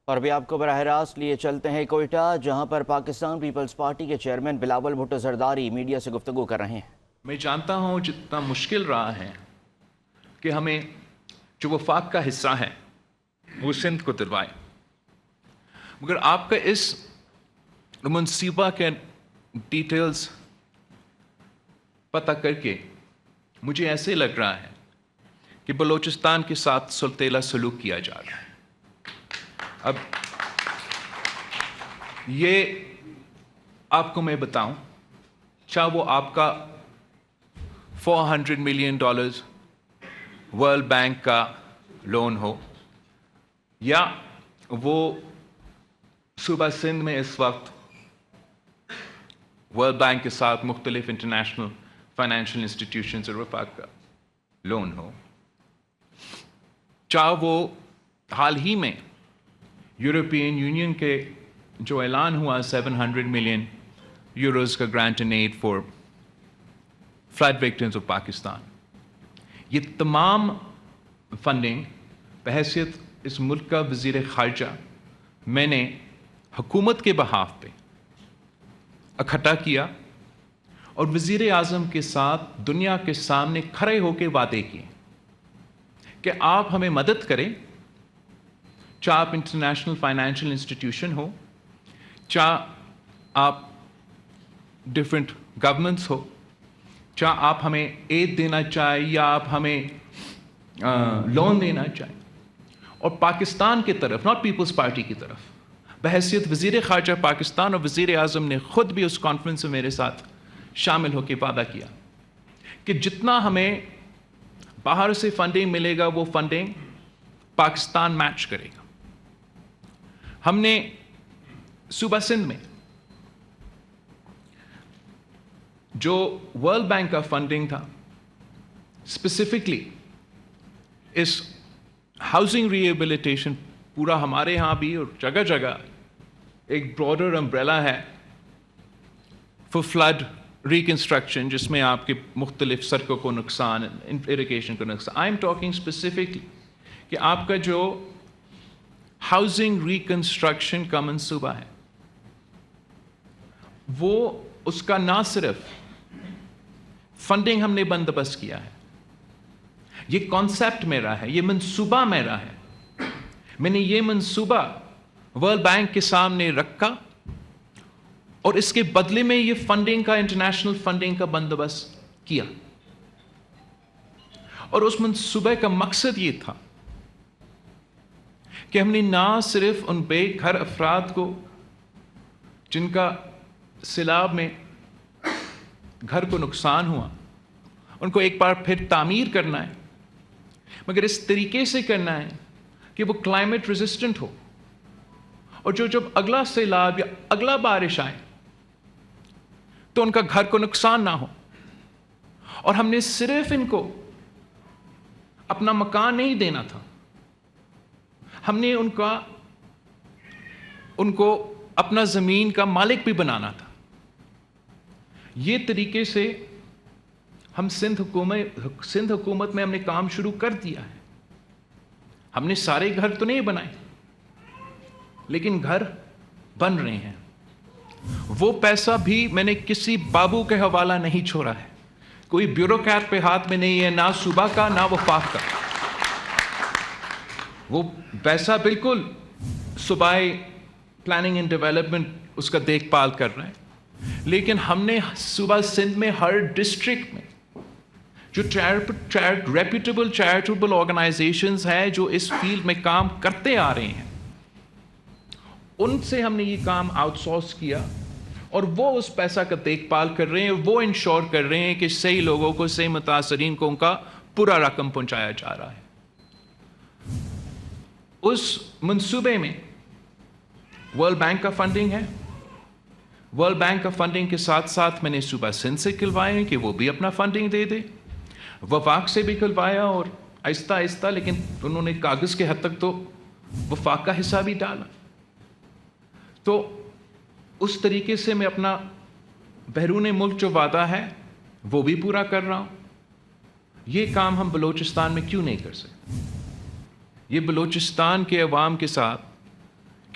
اور بھی آپ کو براہ راست لیے چلتے ہیں کوئٹہ، جہاں پر پاکستان پیپلز پارٹی کے چیئرمین بلاول بھٹو زرداری میڈیا سے گفتگو کر رہے ہیں۔ میں جانتا ہوں جتنا مشکل رہا ہے کہ ہمیں جو وفاق کا حصہ ہے وہ سندھ کو دلوائے، مگر آپ کا اس منصوبہ کے ڈیٹیلز پتہ کر کے مجھے ایسے لگ رہا ہے کہ بلوچستان کے ساتھ سلطیلا سلوک کیا جا رہا ہے۔ اب یہ آپ کو میں بتاؤں، چاہے وہ آپ کا $400 ملین ورلڈ بینک کا لون ہو، یا وہ صوبہ سندھ میں اس وقت ورلڈ بینک کے ساتھ مختلف انٹرنیشنل فائنینشیل انسٹیٹیوشنز اور وفاق کا لون ہو، چاہے وہ حال ہی میں یورپین یونین کے جو اعلان ہوا 700 ملین یوروز کا grant and aid for flood victims of Pakistan, یہ تمام فنڈنگ بحیثیت اس ملک کا وزیر خارجہ میں نے حکومت کے بہاف پہ اکٹھا کیا اور وزیر اعظم کے ساتھ دنیا کے سامنے کھڑے ہو کے وعدے کیے کہ آپ ہمیں مدد کریں، چاہے آپ انٹرنیشنل فائنینشیل انسٹیٹیوشن ہو، چاہے آپ ڈفرینٹ گورنمنٹس ہو، چاہے آپ ہمیں ایڈ دینا چاہیں یا آپ ہمیں لون دینا چاہیں، اور پاکستان کی طرف، ناٹ پیپلز پارٹی کی طرف، بحیثیت وزیر خارجہ پاکستان اور وزیر اعظم نے خود بھی اس کانفرنس میں میرے ساتھ شامل ہو کے وعدہ کیا کہ جتنا ہمیں باہر سے فنڈنگ ملے گا وہ فنڈنگ پاکستان میچ کرے گا۔ ہم نے صوبہ سندھ میں جو ورلڈ بینک کا فنڈنگ تھا، اسپیسیفکلی اس ہاؤسنگ ریہیبلیٹیشن، پورا ہمارے ہاں بھی اور جگہ جگہ ایک براڈر امبریلا ہے فار فلڈ ریکنسٹرکشن، جس میں آپ کے مختلف سڑکوں کو نقصان، اریگیشن کو نقصان۔ آئی ایم ٹاکنگ اسپیسیفکلی کہ آپ کا جو ہاؤسنگ ریکنسٹرکشن کا منصوبہ ہے، وہ اس کا نہ صرف فنڈنگ ہم نے بندوبست کیا ہے، یہ کانسیپٹ میرا ہے، یہ منصوبہ میرا ہے، میں نے یہ منصوبہ ورلڈ بینک کے سامنے رکھا اور اس کے بدلے میں یہ فنڈنگ کا، انٹرنیشنل فنڈنگ کا بندوبست کیا، اور اس منصوبے کا مقصد یہ تھا کہ ہم نے نہ صرف ان بے گھر افراد کو جن کا سیلاب میں گھر کو نقصان ہوا، ان کو ایک بار پھر تعمیر کرنا ہے، مگر اس طریقے سے کرنا ہے کہ وہ کلائمیٹ ریزسٹنٹ ہو، اور جب اگلا سیلاب یا اگلا بارش آئے تو ان کا گھر کو نقصان نہ ہو۔ اور ہم نے صرف ان کو اپنا مکان نہیں دینا تھا، ہم نے ان کو اپنا زمین کا مالک بھی بنانا تھا۔ یہ طریقے سے ہم سندھ حکومت میں ہم نے کام شروع کر دیا ہے۔ ہم نے سارے گھر تو نہیں بنائے، لیکن گھر بن رہے ہیں۔ وہ پیسہ بھی میں نے کسی بابو کے حوالہ نہیں چھوڑا ہے، کوئی بیوروکریٹ پہ ہاتھ میں نہیں ہے، نہ صوبہ کا نہ وفاق کا۔ وہ پیسہ بالکل صوبائی پلاننگ اینڈ ڈیولپمنٹ اس کا دیکھ بھال کر رہے ہیں، لیکن ہم نے صوبہ سندھ میں ہر ڈسٹرکٹ میں جو ریپیوٹیبل چیریٹیبل آرگنائزیشنز ہیں جو اس فیلڈ میں کام کرتے آ رہے ہیں، ان سے ہم نے یہ کام آؤٹ سورس کیا، اور وہ اس پیسہ کا دیکھ بھال کر رہے ہیں، وہ انشور کر رہے ہیں کہ صحیح لوگوں کو، صحیح متاثرین کو ان کا پورا رقم پہنچایا جا رہا ہے۔ اس منصوبے میں ورلڈ بینک کا فنڈنگ ہے، ورلڈ بینک کا فنڈنگ کے ساتھ ساتھ میں نے صوبہ سندھ سے کھلوائے ہیں کہ وہ بھی اپنا فنڈنگ دے دے، وفاق سے بھی کھلوایا، اور آہستہ آہستہ لیکن انہوں نے کاغذ کے حد تک تو وفاق کا حصہ بھی ڈالا۔ تو اس طریقے سے میں اپنا بیرون ملک جو وعدہ ہے وہ بھی پورا کر رہا ہوں۔ یہ کام ہم بلوچستان میں کیوں نہیں کر سکتے؟ یہ بلوچستان کے عوام کے ساتھ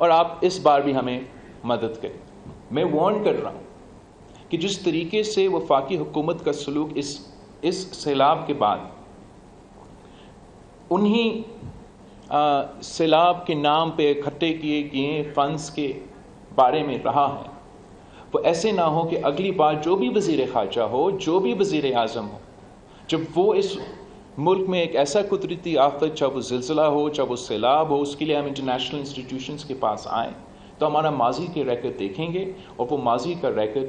اور آپ اس بار بھی ہمیں مدد کریں. میں وارن کر رہا ہوں کہ جس طریقے سے وفاقی حکومت کا سلوک اس سیلاب کے بعد انہی سیلاب کے نام پہ اکٹھے کیے گئے فنڈز کے بارے میں رہا ہے، وہ ایسے نہ ہو کہ اگلی بار جو بھی وزیر خارجہ ہو، جو بھی وزیر اعظم ہو، جب وہ اس ملک میں ایک ایسا قدرتی آفت، چاہے وہ زلزلہ ہو، چاہے وہ سیلاب ہو، اس کے لیے ہم انٹرنیشنل انسٹیٹیوشنز کے پاس آئیں تو ہمارا ماضی کے ریکارڈ دیکھیں گے، اور وہ ماضی کا ریکارڈ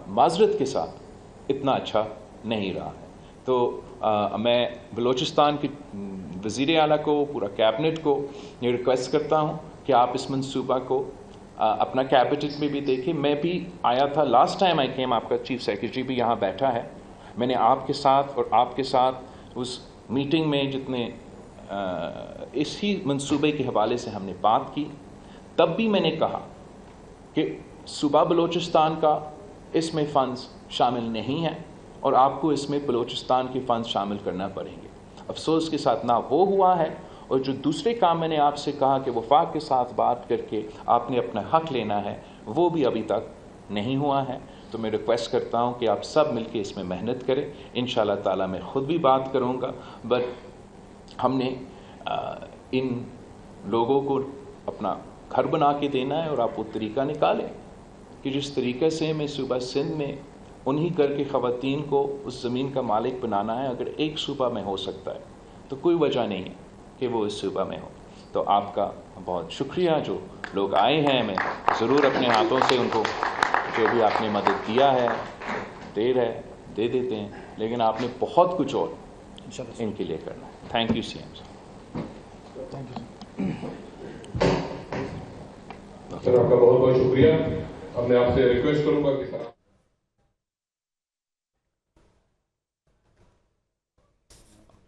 معذرت کے ساتھ اتنا اچھا نہیں رہا ہے. تو میں بلوچستان کے وزیر اعلیٰ کو، پورا کیبنٹ کو یہ ریکویسٹ کرتا ہوں کہ آپ اس منصوبہ کو اپنا کیبنٹ میں بھی دیکھیں. میں بھی آیا تھا لاسٹ ٹائم آئی کیم، آپ کا چیف سیکرٹری بھی یہاں بیٹھا ہے. میں نے آپ کے ساتھ اور آپ کے ساتھ اس میٹنگ میں جتنے اسی منصوبے کے حوالے سے ہم نے بات کی، تب بھی میں نے کہا کہ صوبہ بلوچستان کا اس میں فنڈز شامل نہیں ہیں اور آپ کو اس میں بلوچستان کے فنڈز شامل کرنا پڑیں گے. افسوس کے ساتھ نہ وہ ہوا ہے، اور جو دوسرے کام میں نے آپ سے کہا کہ وفاق کے ساتھ بات کر کے آپ نے اپنا حق لینا ہے، وہ بھی ابھی تک نہیں ہوا ہے. تو میں ریکویسٹ کرتا ہوں کہ آپ سب مل کے اس میں محنت کریں. انشاءاللہ تعالیٰ میں خود بھی بات کروں گا، بٹ ہم نے ان لوگوں کو اپنا گھر بنا کے دینا ہے، اور آپ وہ طریقہ نکالیں کہ جس طریقے سے میں صوبہ سندھ میں انہی گھر کے خواتین کو اس زمین کا مالک بنانا ہے. اگر ایک صوبہ میں ہو سکتا ہے تو کوئی وجہ نہیں ہے کہ وہ اس صوبہ میں ہو. تو آپ کا بہت شکریہ. جو لوگ آئے ہیں میں ضرور اپنے ہاتھوں سے ان کو جو بھی آپ نے مدد دیا ہے، دیر ہے دے دیتے ہیں، لیکن آپ نے بہت کچھ اور ان کے لیے کرنا ہے. تھینک یو سی ایم سر. آپ کا بہت بہت شکریہ. اب میں آپ سے ریکویسٹ کروں گا کہ سر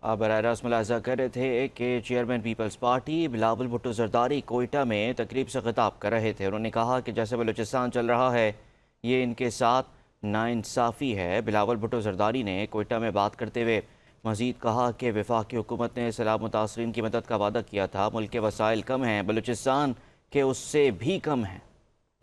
آپ براہ راست ملاحظہ کر رہے تھے کہ chairman Peoples Party Bilawal Bhutto Zardari Quetta میں تقریب سے خطاب کر رہے تھے. انہوں نے کہا کہ جیسے بلوچستان چل رہا ہے یہ ان کے ساتھ ناانصافی ہے. بلاول بھٹو زرداری نے کوئٹہ میں بات کرتے ہوئے مزید کہا کہ وفاقی حکومت نے سیلاب متاثرین کی مدد کا وعدہ کیا تھا. ملک کے وسائل کم ہیں، بلوچستان کے اس سے بھی کم ہیں.